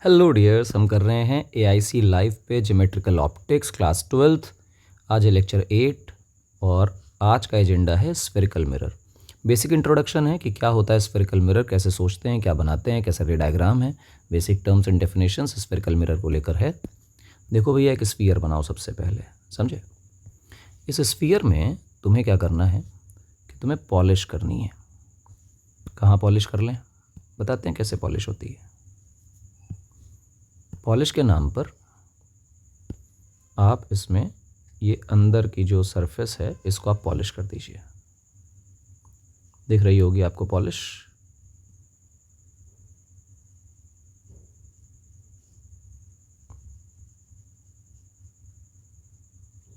Hello dears, हम कर रहे हैं AIC लाइव पे ज्योमेट्रिकल ऑप्टिक्स क्लास 12th। आज है लेक्चर 8 और आज का एजेंडा है स्फेरिकल मिरर। बेसिक इंट्रोडक्शन है कि क्या होता है स्फेरिकल मिरर, कैसे सोचते हैं, क्या बनाते हैं, कैसा डायग्राम है, basic terms and definitions spherical mirror को लेकर है। देखो भैया, एक स्फीयर बनाओ सबसे पहले, समझे। इस स्फीयर में तुम्हें क्या करना है कि तुम्हें पॉलिश करनी है। कहाँ पॉलिश कर लें, बताते हैं कैसे पॉलिश होती है। पॉलिश के नाम पर आप इसमें ये अंदर की जो सरफेस है इसको आप पॉलिश कर दीजिए। दिख रही होगी आपको पॉलिश।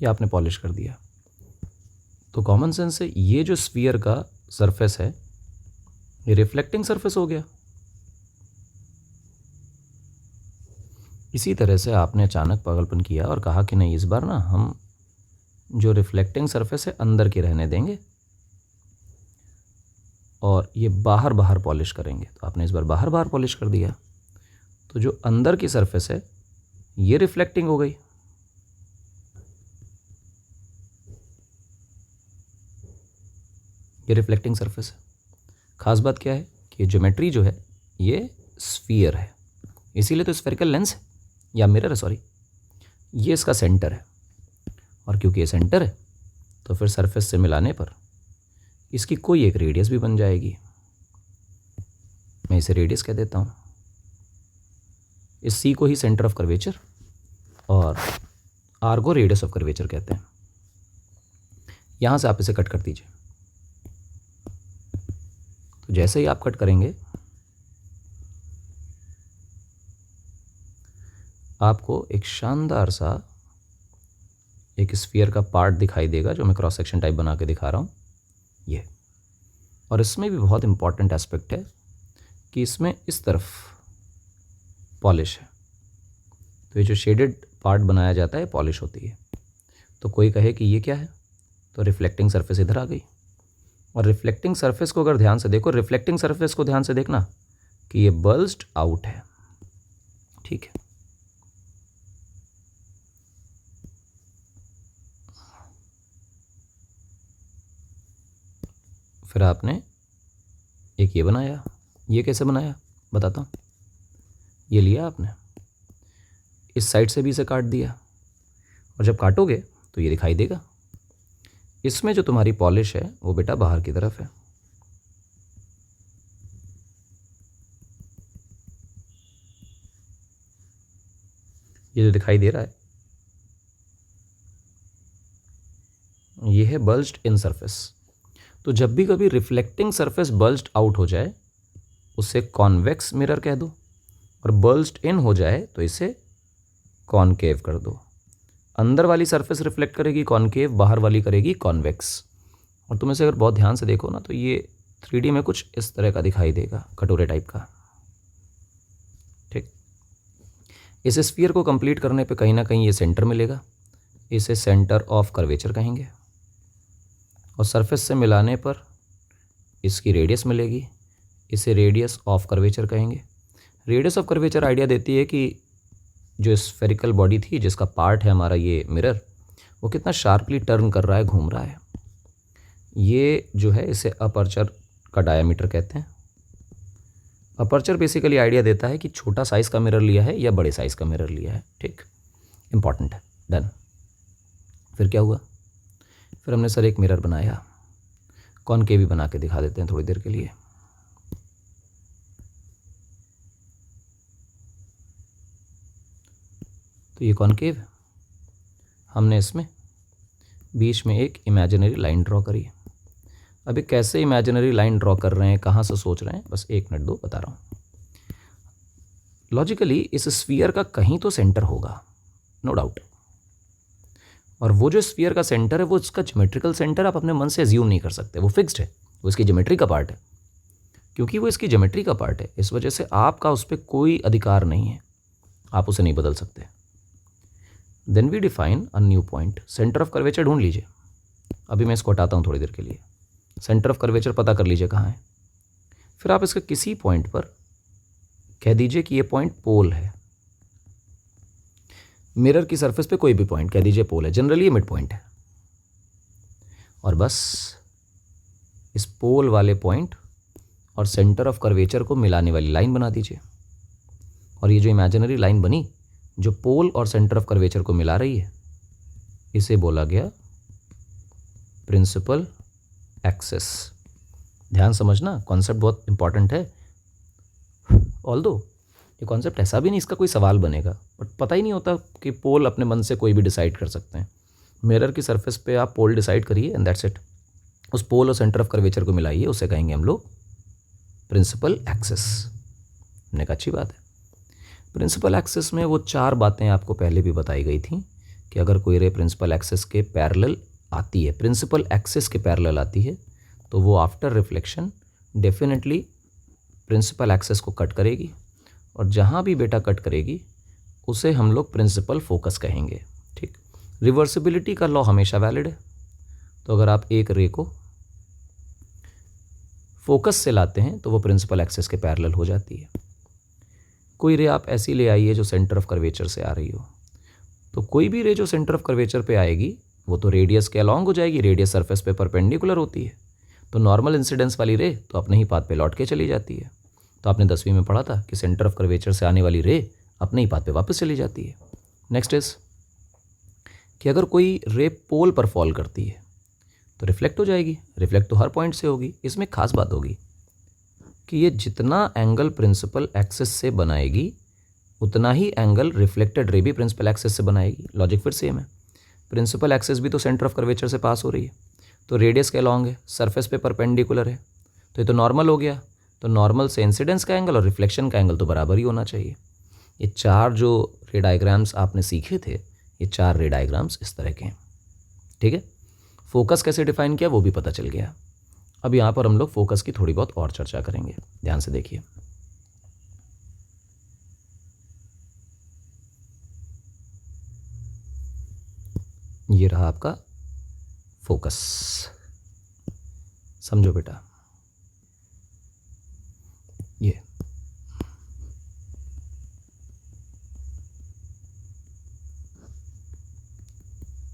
ये आपने पॉलिश कर दिया तो कॉमन सेंस से ये जो स्फीयर का सरफेस है ये रिफ्लेक्टिंग सरफेस हो गया। इसी तरह से आपने अचानक पागलपन किया और कहा कि नहीं, इस बार ना हम जो रिफ्लेक्टिंग सरफेस है अंदर की रहने देंगे और ये बाहर बाहर पॉलिश करेंगे। तो आपने इस बार बाहर बाहर पॉलिश कर दिया तो जो अंदर की सरफेस है ये रिफ्लेक्टिंग हो गई। ये रिफ्लेक्टिंग सरफेस है। खास बात क्या है कि ज्योमेट्री जो है ये स्फीयर है, इसीलिए तो स्फेरिकल लेंस है या मिरर है, सॉरी, ये इसका सेंटर है। और क्योंकि ये सेंटर है तो फिर सरफेस से मिलाने पर इसकी कोई एक रेडियस भी बन जाएगी। मैं इसे रेडियस कह देता हूँ। इस सी को ही सेंटर ऑफ कर्वेचर और आर को रेडियस ऑफ कर्वेचर कहते हैं। यहाँ से आप इसे कट कर दीजिए। तो जैसे ही आप कट करेंगे आपको एक शानदार सा एक स्फीयर का पार्ट दिखाई देगा जो मैं क्रॉस सेक्शन टाइप बना के दिखा रहा हूँ ये। और इसमें भी बहुत इंपॉर्टेंट एस्पेक्ट है कि इसमें इस तरफ पॉलिश है। तो ये जो शेडेड पार्ट बनाया जाता है पॉलिश होती है। तो कोई कहे कि ये क्या है, तो रिफ्लेक्टिंग सरफेस इधर आ गई। और रिफ्लेक्टिंग सरफेस को अगर ध्यान से देखो, रिफ्लेक्टिंग सरफेस को ध्यान से देखना कि ये बल्ज्ड आउट है, ठीक है। फिर आपने एक ये बनाया। ये कैसे बनाया बताता हूँ। ये लिया आपने, इस साइड से भी इसे काट दिया और जब काटोगे तो ये दिखाई देगा। इसमें जो तुम्हारी पॉलिश है वो बेटा बाहर की तरफ है। ये जो दिखाई दे रहा है ये है बल्ज्ड इन सरफेस। तो जब भी कभी रिफ्लेक्टिंग सरफेस बल्ज्ड आउट हो जाए उसे कॉन्वेक्स मिरर कह दो, और बल्ज्ड इन हो जाए तो इसे कॉनकेव कर दो। अंदर वाली सरफेस रिफ्लेक्ट करेगी कॉनकेव, बाहर वाली करेगी कॉन्वेक्स। और तुम इसे अगर बहुत ध्यान से देखो ना तो ये 3D में कुछ इस तरह का दिखाई देगा, कटोरे टाइप का, ठीक। इस स्फीयर को कंप्लीट करने पे कहीं ना कहीं ये सेंटर मिलेगा। इसे सेंटर ऑफ कर्वेचर कहेंगे। और सरफेस से मिलाने पर इसकी रेडियस मिलेगी। इसे रेडियस ऑफ कर्वेचर कहेंगे। रेडियस ऑफ कर्वेचर आइडिया देती है कि जो स्फेरिकल बॉडी थी जिसका पार्ट है हमारा ये मिरर, वो कितना शार्पली टर्न कर रहा है, घूम रहा है। ये जो है इसे अपर्चर का डायमीटर कहते हैं। अपर्चर बेसिकली आइडिया देता है कि छोटा साइज़ का मिरर लिया है या बड़े साइज़ का मिरर लिया है, ठीक। इंपॉर्टेंट है, डन। फिर क्या हुआ, फिर हमने सर एक मिरर बनाया। कॉनकेव भी बना के दिखा देते हैं थोड़ी देर के लिए। तो ये कॉनकेव है। हमने इसमें बीच में एक इमेजिनरी लाइन ड्रॉ करी है। अभी कैसे इमेजिनरी लाइन ड्रॉ कर रहे हैं, कहाँ से सोच रहे हैं, बस 1 मिनट दो, बता रहा हूँ। लॉजिकली इस स्फीयर का कहीं तो सेंटर होगा, नो डाउट। और वो जो स्फीयर का सेंटर है वो इसका ज्योमेट्रिकल सेंटर आप अपने मन से एज्यूम नहीं कर सकते, वो फिक्स्ड है, वो इसकी ज्योमेट्री का पार्ट है। क्योंकि वो इसकी ज्योमेट्री का पार्ट है इस वजह से आपका उस पर कोई अधिकार नहीं है, आप उसे नहीं बदल सकते। Then we define a new point. Centre of curvature ढूंढ लीजिए। अभी मैं इसको हटाता हूँ थोड़ी देर के लिए। सेंटर ऑफ कर्वेचर पता कर लीजिए कहाँ है। फिर आप इसके किसी पॉइंट पर कह दीजिए कि ये पॉइंट पोल है, मिरर की सरफेस पे कोई भी पॉइंट कह दीजिए पोल है, जनरली ये मिड पॉइंट है, और बस इस पोल वाले पॉइंट और सेंटर ऑफ कर्वेचर को मिलाने वाली लाइन बना दीजिए। और ये जो इमेजिनरी लाइन बनी जो पोल और सेंटर ऑफ कर्वेचर को मिला रही है, इसे बोला गया प्रिंसिपल एक्सिस। ध्यान समझना, कॉन्सेप्ट बहुत इंपॉर्टेंट है। ऑल्दो ये कॉन्सेप्ट ऐसा भी नहीं इसका कोई सवाल बनेगा, बट पता ही नहीं होता कि पोल अपने मन से कोई भी डिसाइड कर सकते हैं। मिरर की सरफेस पे आप पोल डिसाइड करिए एंड दैट्स इट। उस पोल और सेंटर ऑफ कर्वेचर को मिलाइए, उसे कहेंगे हम लोग प्रिंसिपल एक्सिस। हमने कहा अच्छी बात है। प्रिंसिपल एक्सिस में वो 4 बातें आपको पहले भी बताई गई थी कि अगर कोई रे प्रिंसिपल एक्सिस के पैरेलल आती है, प्रिंसिपल एक्सिस के पैरेलल आती है, तो वो after reflection definitely principal axis को कट करेगी, और जहाँ भी बेटा कट करेगी उसे हम लोग प्रिंसिपल फोकस कहेंगे। ठीक, रिवर्सिबिलिटी का लॉ हमेशा वैलिड है। तो अगर आप एक रे को फोकस से लाते हैं तो वो प्रिंसिपल एक्सिस के पैरेलल हो जाती है। कोई रे आप ऐसी ले आइए जो सेंटर ऑफ कर्वेचर से आ रही हो, तो कोई भी रे जो सेंटर ऑफ कर्वेचर पे आएगी वो तो रेडियस के अलॉन्ग हो जाएगी, रेडियस सरफेस पे परपेंडिकुलर होती है। तो नॉर्मल इंसिडेंस वाली रे तो अपने ही पाथ पे लौट के चली जाती है। तो आपने 10वीं में पढ़ा था कि सेंटर ऑफ कर्वेचर से आने वाली रे अपने ही पाथ पे वापस चली जाती है। नेक्स्ट इज कि अगर कोई रे पोल पर फॉल करती है तो रिफ्लेक्ट हो जाएगी। रिफ्लेक्ट तो हर पॉइंट से होगी। इसमें खास बात होगी कि ये जितना एंगल प्रिंसिपल एक्सिस से बनाएगी उतना ही एंगल रिफ्लेक्टेड रे भी प्रिंसिपल एक्सिस से बनाएगी। लॉजिक फिर सेम है। प्रिंसिपल एक्सिस भी तो सेंटर ऑफ कर्वेचर से पास हो रही है, तो रेडियस के अलॉन्ग है, सरफेस पे परपेंडिकुलर है, तो ये तो नॉर्मल हो गया। तो नॉर्मल से इंसिडेंस का एंगल और रिफ्लेक्शन का एंगल तो बराबर ही होना चाहिए। ये 4 जो रे डायग्राम्स आपने सीखे थे, ये 4 रे डायग्राम्स इस तरह के हैं। ठीक है, फोकस कैसे डिफाइन किया वो भी पता चल गया। अब यहाँ पर हम लोग फोकस की थोड़ी बहुत और चर्चा करेंगे। ध्यान से देखिए, ये रहा आपका फोकस। समझो बेटा,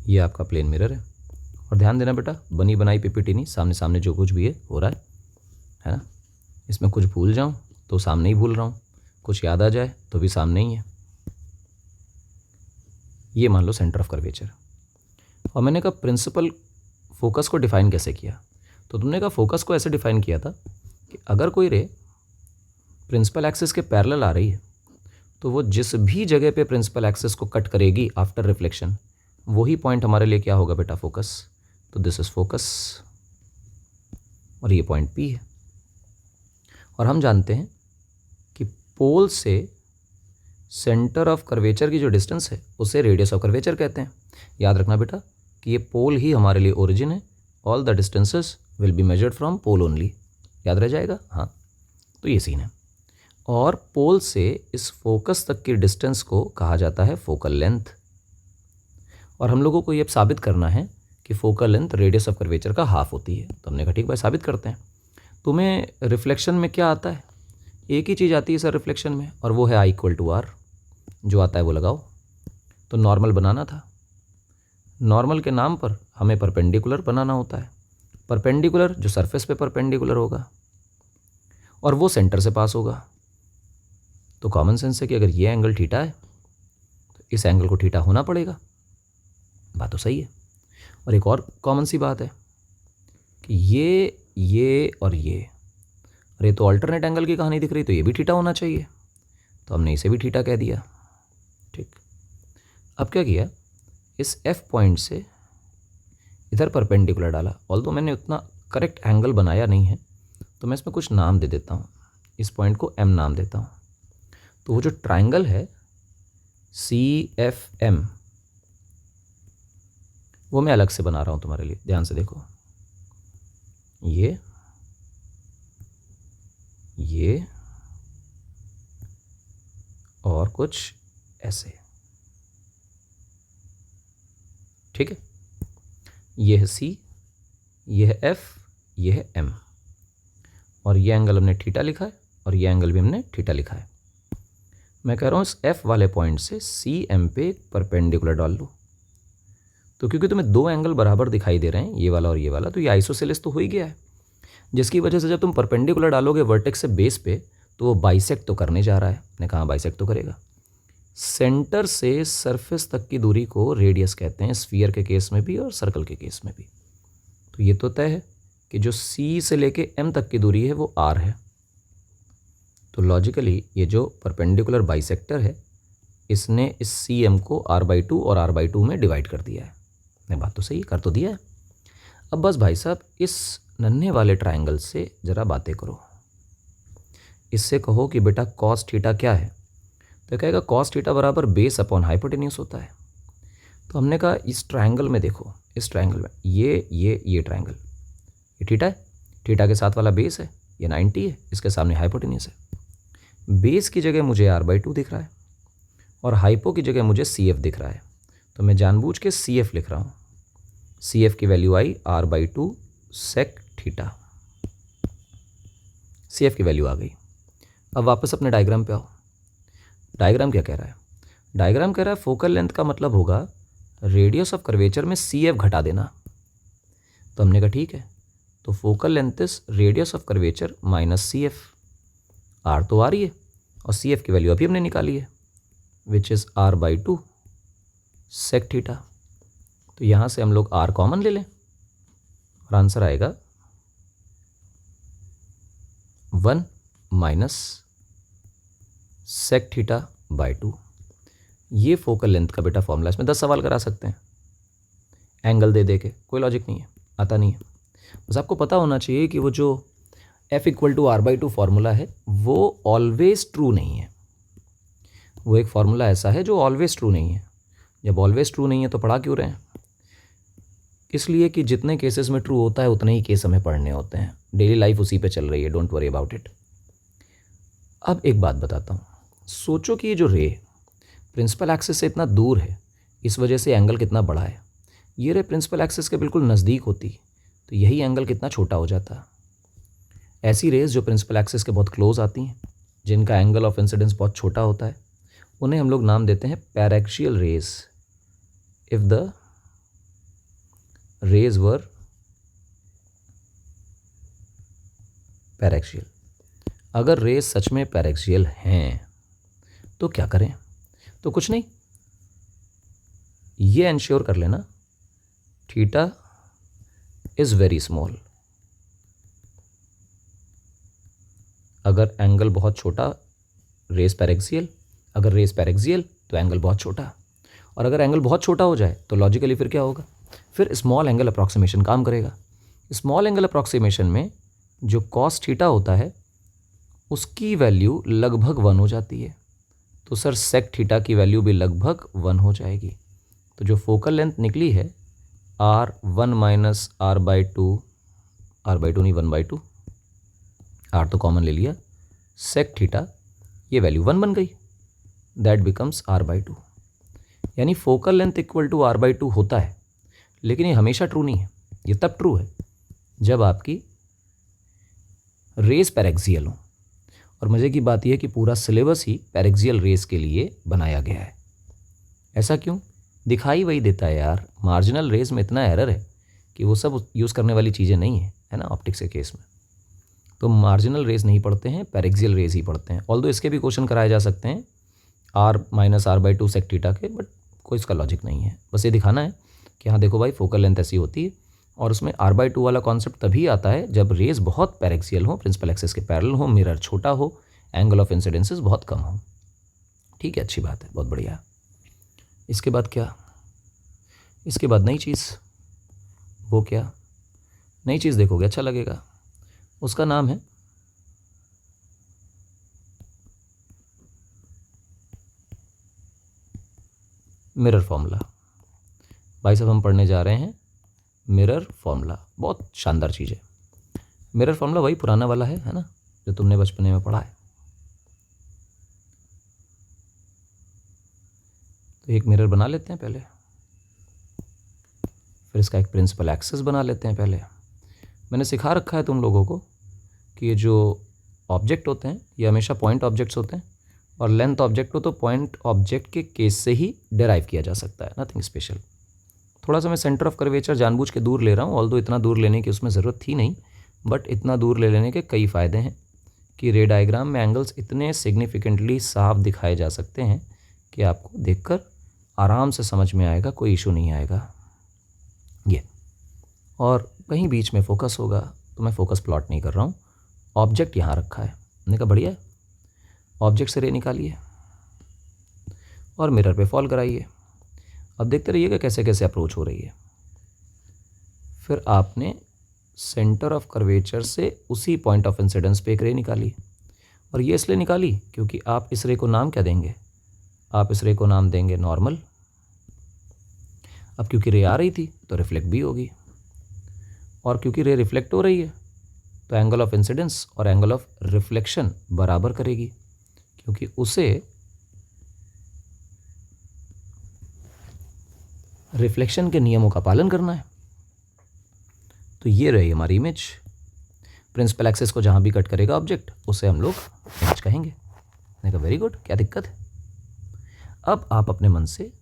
ये आपका प्लेन मिरर है। और ध्यान देना बेटा, बनी बनाई पीपीटी नहीं, सामने सामने जो कुछ भी है हो रहा है ना। इसमें कुछ भूल जाऊं तो सामने ही भूल रहा हूँ, कुछ याद आ जाए तो भी सामने ही है। ये मान लो सेंटर ऑफ कर्वेचर। और मैंने कहा प्रिंसिपल फोकस को डिफाइन कैसे किया, तो तुमने कहा फोकस को ऐसे डिफाइन किया था कि अगर कोई रे प्रिंसिपल एक्सिस के पैरेलल आ रही है तो वो जिस भी जगह पे प्रिंसिपल एक्सिस को कट करेगी आफ्टर रिफ्लेक्शन, वही पॉइंट हमारे लिए क्या होगा बेटा, फोकस। तो दिस इज फोकस और ये पॉइंट पी है। और हम जानते हैं कि पोल से सेंटर ऑफ कर्वेचर की जो डिस्टेंस है उसे रेडियस ऑफ कर्वेचर कहते हैं। याद रखना बेटा कि ये पोल ही हमारे लिए ओरिजिन है। All the distances will be measured from pole only. याद रह जाएगा। हाँ, तो ये सीन है। और पोल से इस फोकस तक की डिस्टेंस को कहा जाता है फोकल लेंथ। और हम लोगों को ये साबित करना है कि focal length radius of curvature का हाफ होती है। तो हमने कहा ठीक भाई, साबित करते हैं। तुम्हें रिफ्लेक्शन में क्या आता है? एक ही चीज़ आती है सर रिफ्लेक्शन में, और वो है I = R। जो आता है वो लगाओ। तो नॉर्मल बनाना था। नॉर्मल के नाम पर हमें परपेंडिकुलर बनाना होता है। परपेंडिकुलर जो सरफेस पे परपेंडिकुलर होगा और वो सेंटर से पास होगा। तो कॉमन सेंस है कि अगर ये एंगल थीटा है तो इस एंगल को थीटा होना पड़ेगा। बात तो सही है। और एक और कॉमन सी बात है कि ये और ये, अरे तो अल्टरनेट एंगल की कहानी दिख रही, तो ये भी थीटा होना चाहिए। तो हमने इसे भी थीटा कह दिया। ठीक, अब क्या किया, इस F पॉइंट से इधर परपेंडिकुलर डाला। ऑल्दो मैंने उतना करेक्ट एंगल बनाया नहीं है, तो मैं इसमें कुछ नाम दे देता हूँ। इस पॉइंट को M नाम देता हूँ। तो वो जो ट्राइंगल है CFM, वो मैं अलग से बना रहा हूँ तुम्हारे लिए। ध्यान से देखो, ये और कुछ ऐसे। ठीक है, ये है C, ये है F, ये है M। और ये एंगल हमने थीटा लिखा है और ये एंगल भी हमने थीटा लिखा है। मैं कह रहा हूँ इस एफ वाले पॉइंट से सी एम पे परपेंडिकुलर डाल लो। तो क्योंकि तुम्हें दो एंगल बराबर दिखाई दे रहे हैं, ये वाला और ये वाला, तो ये आइसोसेलेस तो हो ही गया है, जिसकी वजह से जब तुम परपेंडिकुलर डालोगे वर्टेक्स से बेस पे तो वो बाइसेक्ट तो करने जा रहा है। मैंने कहा बाइसेक्ट तो करेगा। सेंटर से सरफेस तक की दूरी को रेडियस कहते हैं, स्फीयर के केस में भी और सर्कल के केस में भी। तो ये तो तय है कि जो सी से लेके एम तक की दूरी है वो आर है। तो लॉजिकली ये जो परपेंडिकुलर बाइसेक्टर है इसने इस सी एम को r/2 और r/2 में डिवाइड कर दिया है। नहीं, बात तो सही कर तो दिया है। अब बस भाई साहब इस नन्हे वाले ट्रायंगल से ज़रा बातें करो। इससे कहो कि बेटा कॉस थीटा क्या है, तो कहेगा कॉस थीटा बराबर बेस अपॉन हाइपोटेन्यूस होता है। तो हमने कहा इस ट्रायंगल में देखो, इस ट्रायंगल में ये ट्रायंगल, ये थीटा है, थीटा के साथ वाला बेस है, ये 90 है, इसके सामने हाइपोटेन्यूस है। बेस की जगह मुझे r/2 दिख रहा है और हाइपो की जगह मुझे CF दिख रहा है, तो मैं जानबूझ के CF लिख रहा हूँ। CF की वैल्यू आई r/2 सेक थीटा, CF की वैल्यू आ गई। अब वापस अपने डायग्राम पे आओ। डायग्राम क्या कह रहा है? डायग्राम कह रहा है फोकल लेंथ का मतलब होगा रेडियस ऑफ कर्वेचर में CF घटा देना। तो हमने कहा ठीक है, तो focal length is radius of curvature minus CF। R तो आ रही है और CF की वैल्यू अभी हमने निकाली है, which is r/2 sec theta. तो यहाँ से हम लोग R कॉमन ले लें और आंसर आएगा 1 माइनस सेक थीटा बाई 2। ये फोकल लेंथ का बेटा फॉर्मूला। इसमें 10 सवाल करा सकते हैं एंगल दे दे के, कोई लॉजिक नहीं है, आता नहीं है। बस आपको पता होना चाहिए कि वो जो F = r/2 फार्मूला है वो ऑलवेज ट्रू नहीं है। वो एक फार्मूला ऐसा है जो ऑलवेज ट्रू नहीं है। जब ऑलवेज ट्रू नहीं है तो पढ़ा क्यों रहे हैं? इसलिए कि जितने केसेस में ट्रू होता है उतने ही केस हमें पढ़ने होते हैं। डेली लाइफ उसी पे चल रही है, डोंट वरी अबाउट इट। अब एक बात बताता हूँ, सोचो कि ये जो रे प्रिंसिपल एक्सिस से इतना दूर है, इस वजह से एंगल कितना बड़ा है। ये रे प्रिंसिपल एक्सिस के बिल्कुल नज़दीक होती तो यही एंगल कितना छोटा हो जाता। ऐसी रेज जो प्रिंसिपल एक्सिस के बहुत क्लोज आती हैं, जिनका एंगल ऑफ इंसिडेंस बहुत छोटा होता है, उन्हें हम लोग नाम देते हैं paraxial rays. If the rays were paraxial, अगर रेज सच में पैरेक्सियल हैं तो क्या करें? तो कुछ नहीं, ये एंश्योर कर लेना थीटा इज वेरी स्मॉल। अगर एंगल बहुत छोटा रेज पैरेक्सियल, अगर रेज पैरेक्सियल तो एंगल बहुत छोटा, और अगर एंगल बहुत छोटा हो जाए तो लॉजिकली फिर क्या होगा? फिर स्मॉल एंगल अप्रॉक्सीमेशन काम करेगा। स्मॉल एंगल अप्रॉक्सीमेशन में जो कॉस थीटा होता है उसकी वैल्यू लगभग 1 हो जाती है। तो सर सेक थीटा की वैल्यू भी लगभग 1 हो जाएगी। तो जो फोकल लेंथ निकली है r1 माइनस r/2, r/2 नहीं 1/2, r तो कॉमन ले लिया, सेक थीटा, ये वैल्यू 1 बन गई, दैट बिकम्स r/2। यानी focal length equal to r/2 होता है, लेकिन ये हमेशा ट्रू नहीं है। ये तब ट्रू है जब आपकी रेज पैरेक्सियल हो। और मज़े की बात यह है कि पूरा सिलेबस ही पैरेक्सियल रेज के लिए बनाया गया है। ऐसा क्यों? दिखाई वही देता है यार, मार्जिनल रेज में इतना एरर है कि वो सब यूज़ करने वाली चीज़ें नहीं है ना ऑप्टिक्स के केस में। तो मार्जिनल रेज नहीं पढ़ते हैं, पैरेक्सियल रेज ही पढ़ते हैं। ऑल्दो इसके भी क्वेश्चन कराए जा सकते हैं r minus r/2 sec theta के, बट कोई इसका लॉजिक नहीं है। बस ये दिखाना है कि हाँ देखो भाई फोकल लेंथ ऐसी होती है, और उसमें r/2 वाला कॉन्सेप्ट तभी आता है जब रेज बहुत पैरेक्सियल हो, प्रिंसिपल एक्सिस के पैरेलल हो, मिरर छोटा हो, एंगल ऑफ इंसिडेंसेस बहुत कम हो। ठीक है, अच्छी बात है, बहुत बढ़िया। इसके बाद क्या? इसके बाद नई चीज़। वो क्या नई चीज़? देखोगे अच्छा लगेगा। उसका नाम है मिरर फॉर्मूला। भाई साहब हम पढ़ने जा रहे हैं मिरर फॉर्मूला। बहुत शानदार चीज़ है। मिरर फॉर्मूला वही पुराना वाला है ना, जो तुमने बचपने में पढ़ा है। तो एक मिरर बना लेते हैं पहले, फिर इसका एक प्रिंसिपल एक्सिस बना लेते हैं पहले। मैंने सिखा रखा है तुम लोगों को कि ये जो ऑब्जेक्ट होते हैं ये हमेशा पॉइंट ऑब्जेक्ट्स होते हैं, और लेंथ ऑब्जेक्ट को तो पॉइंट ऑब्जेक्ट के केस से ही डेराइव किया जा सकता है, नथिंग स्पेशल। थोड़ा सा मैं सेंटर ऑफ कर्वेचर जानबूझ के दूर ले रहा हूँ, ऑल्दो इतना दूर लेने की उसमें ज़रूरत थी नहीं, बट इतना दूर ले लेने के कई फ़ायदे हैं कि रे डायग्राम में एंगल्स इतने सिग्निफिकेंटली साफ दिखाए जा सकते हैं कि आपको देखकर आराम से समझ में आएगा, कोई इशू नहीं आएगा। ये और कहीं बीच में फोकस होगा तो मैं फोकस प्लॉट नहीं कर रहा हूँ, ऑब्जेक्ट यहाँ रखा है, मैंने कहा बढ़िया है, ऑब्जेक्ट से रे निकालिए और मिरर पे फॉल कराइए। अब देखते रहिएगा कैसे कैसे अप्रोच हो रही है। फिर आपने सेंटर ऑफ कर्वेचर से उसी पॉइंट ऑफ इंसिडेंस पे एक रे निकाली, और ये इसलिए निकाली क्योंकि आप इस रे को नाम क्या देंगे, आप इस रे को नाम देंगे नॉर्मल। अब क्योंकि रे आ रही थी तो रिफ्लेक्ट भी होगी, और क्योंकि रे रिफ्लेक्ट हो रही है तो एंगल ऑफ इंसिडेंस और एंगल ऑफ रिफ्लेक्शन बराबर करेगी, क्योंकि उसे रिफ्लेक्शन के नियमों का पालन करना है। तो ये रही हमारी इमेज। प्रिंसिपल एक्सिस को जहाँ भी कट करेगा ऑब्जेक्ट उसे हम लोग इमेज कहेंगे। मैंने कहा वेरी गुड, क्या दिक्कत है। अब आप अपने मन से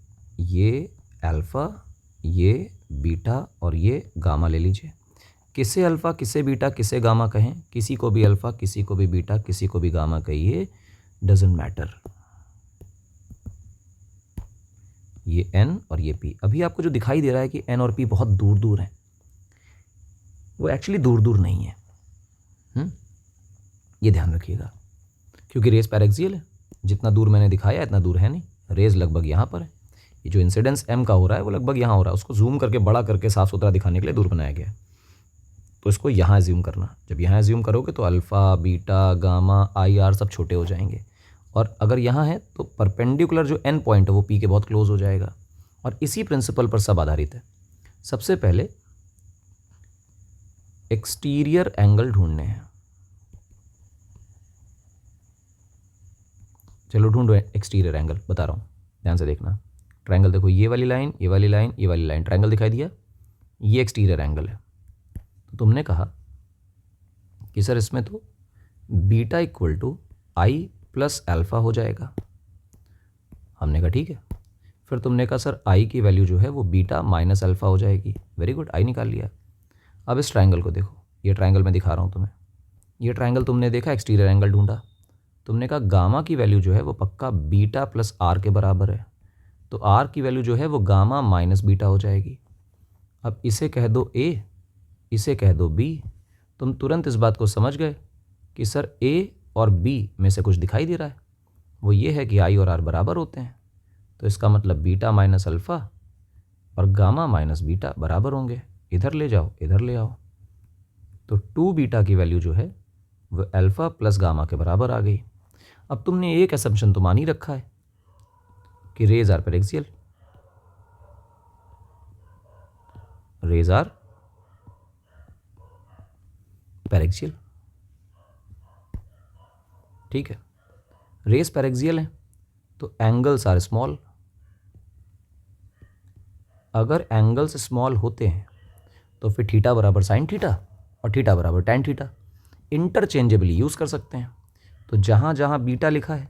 ये अल्फ़ा, ये बीटा और ये गामा ले लीजिए। किसे अल्फ़ा, किसे बीटा, किसे गामा कहें, किसी को भी अल्फ़ा, किसी को भी बीटा, किसी को भी गामा कहिए, डजेंट मैटर। ये एन और ये पी। अभी आपको जो दिखाई दे रहा है कि एन और पी बहुत दूर दूर हैं, वो एक्चुअली दूर दूर नहीं है। ये ध्यान रखिएगा, क्योंकि रेज पैरेक्सियल है, जितना दूर मैंने दिखाया इतना दूर है नहीं, रेज लगभग यहाँ पर है। ये जो इंसिडेंस एम का हो रहा है वो लगभग यहाँ हो रहा है, उसको जूम करके बड़ा करके साफ सुथरा दिखाने के लिए दूर बनाया गया है। तो इसको यहाँ एज्यूम करना, जब यहाँ एज्यूम करोगे तो alpha, beta, gamma, I, R सब छोटे हो जाएंगे, और अगर यहाँ है तो परपेंडिकुलर जो एन पॉइंट है वो पी के बहुत क्लोज हो जाएगा। और इसी प्रिंसिपल पर सब आधारित है। सबसे पहले एक्सटीरियर एंगल ढूंढने हैं। चलो ढूंढो एक्सटीरियर एंगल, बता रहा हूँ, ध्यान से देखना। ट्रायंगल देखो, ये वाली लाइन, ये वाली लाइन, ये वाली लाइन, ट्रायंगल दिखाई दिया, ये एक्सटीरियर एंगल है। तो तुमने कहा कि सर इसमें तो beta equal to I plus alpha हो जाएगा। हमने कहा ठीक है। फिर तुमने कहा सर आई की वैल्यू जो है वो बीटा माइनस अल्फ़ा हो जाएगी। वेरी गुड, आई निकाल लिया। अब इस ट्रायंगल को देखो, ये ट्रायंगल मैं दिखा रहा हूँ तुम्हें, ये ट्रायंगल तुमने देखा, एक्सटीरियर एंगल ढूंढा, तुमने कहा गामा की वैल्यू जो है वो पक्का बीटा प्लस आर के बराबर है, तो आर की वैल्यू जो है वो गामा माइनस बीटा हो जाएगी। अब इसे कह दो ए, इसे कह दो बी। तुम तुरंत इस बात को समझ गए कि सर ए और बी में से कुछ दिखाई दे रहा है, वो ये है कि आई और आर बराबर होते हैं, तो इसका मतलब बीटा माइनस अल्फ़ा और गामा माइनस बीटा बराबर होंगे। इधर ले जाओ, इधर ले आओ, तो 2 बीटा की वैल्यू जो है वो अल्फ़ा प्लस गामा के बराबर आ गई। अब तुमने एक असम्पशन तो मान ही रखा है कि rays are paraxial, rays are paraxial, ठीक है। रेज पैरेक्सियल है तो एंगल्स आर स्मॉल। अगर एंगल्स स्मॉल होते हैं तो फिर थीटा बराबर साइन थीटा और थीटा बराबर टैन थीटा इंटरचेंजेबली यूज़ कर सकते हैं। तो जहाँ जहाँ बीटा लिखा है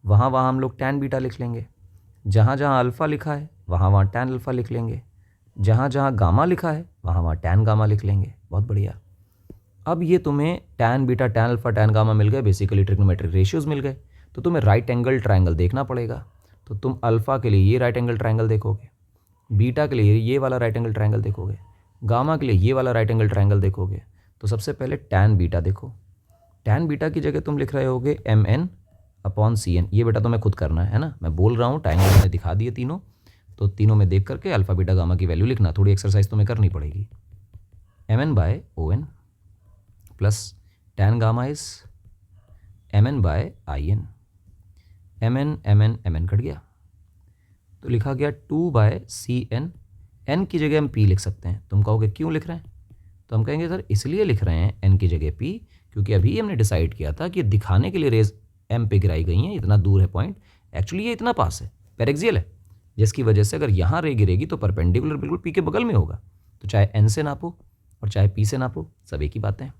वहाँ वहाँ हम लोग टैन बीटा लिख लेंगे, जहाँ जहाँ अल्फ़ा लिखा है वहाँ वहाँ टैन अल्फ़ा लिख लेंगे, जहाँ जहाँ गामा लिखा है वहाँ वहाँ टैन गामा लिख लेंगे। बहुत बढ़िया। अब ये तुम्हें tan beta, tan alpha, tan gamma मिल गए, बेसिकली ट्रिग्नोमेट्रिक रेशियोज़ मिल गए। तो तुम्हें राइट एंगल ट्रायंगल देखना पड़ेगा। तो तुम अल्फ़ा के लिए ये राइट एंगल ट्रायंगल देखोगे, बीटा के लिए ये वाला राइट एंगल ट्रायंगल देखोगे, गामा के लिए ये वाला राइट एंगल ट्रायंगल देखोगे। तो सबसे पहले टैन बीटा देखो। टैन बीटा की जगह तुम लिख रहे होगे M N upon C N. ये बेटा तुम्हें खुद करना है ना, मैं बोल रहा हूँ, ट्रायंगल मैंने दिखा दिए तीनों, तो तीनों में देख करके अल्फ़ा बीटा गामा की वैल्यू लिखना। थोड़ी एक्सरसाइज तुम्हें करनी पड़ेगी। M N by O N plus tan gamma is M N by I N. एम एन कट गया तो लिखा गया 2 बाय सी एन। एन की जगह हम पी लिख सकते हैं। तुम कहोगे क्यों लिख रहे हैं, तो हम कहेंगे सर इसलिए लिख रहे हैं एन की जगह पी, क्योंकि अभी हमने डिसाइड किया था कि दिखाने के लिए रेज एम पे गिराई गई हैं, इतना दूर है पॉइंट, एक्चुअली ये इतना पास है, पैरेक्सियल है, जिसकी वजह से अगर यहाँ रे गिरेगी तो परपेंडिकुलर बिल्कुल पी के बगल में होगा। तो चाहे एन से नापो और चाहे पी से नापो, सब एक ही बातें हैं।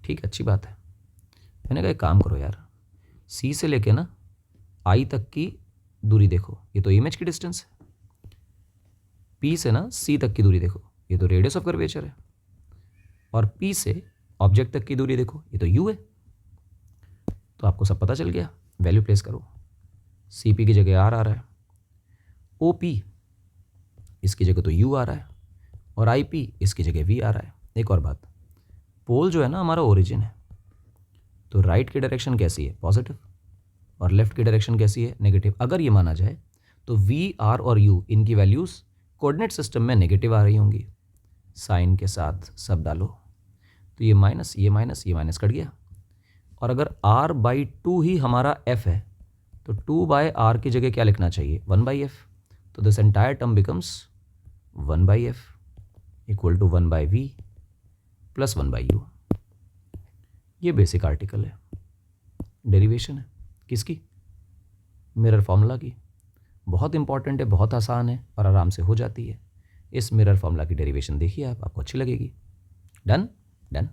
ठीक, अच्छी बात है। मैंने कहा एक काम करो यार, सी से लेके ना आई तक की दूरी देखो, ये तो इमेज की डिस्टेंस है। पी से ना सी तक की दूरी देखो, ये तो रेडियस ऑफ कर्वेचर है। और पी से ऑब्जेक्ट तक की दूरी देखो, ये तो यू है। तो आपको सब पता चल गया, वैल्यू प्लेस करो। सी पी की जगह आर आ रहा है, ओ पी इसकी जगह तो यू आ रहा है, और आई पी इसकी जगह वी आ रहा है। एक और बात, पोल जो है ना हमारा ओरिजिन है, तो राइट की डायरेक्शन कैसी है, पॉजिटिव, और लेफ्ट की डायरेक्शन कैसी है, नेगेटिव। अगर ये माना जाए तो वी, आर और यू इनकी वैल्यूज़ कोऑर्डिनेट सिस्टम में नेगेटिव आ रही होंगी, साइन के साथ सब डालो, तो ये माइनस ये माइनस ये माइनस कट गया। और अगर r/2 ही हमारा f है तो 2/r की जगह क्या लिखना चाहिए, 1/f। तो this entire term becomes 1/f equal to 1/v प्लस 1/u। ये बेसिक आर्टिकल है, डेरिवेशन है किसकी, मिरर फॉर्मूला की। बहुत इंपॉर्टेंट है, बहुत आसान है और आराम से हो जाती है। इस मिरर फॉर्मूला की डेरिवेशन देखिए आप, आपको अच्छी लगेगी। Done done.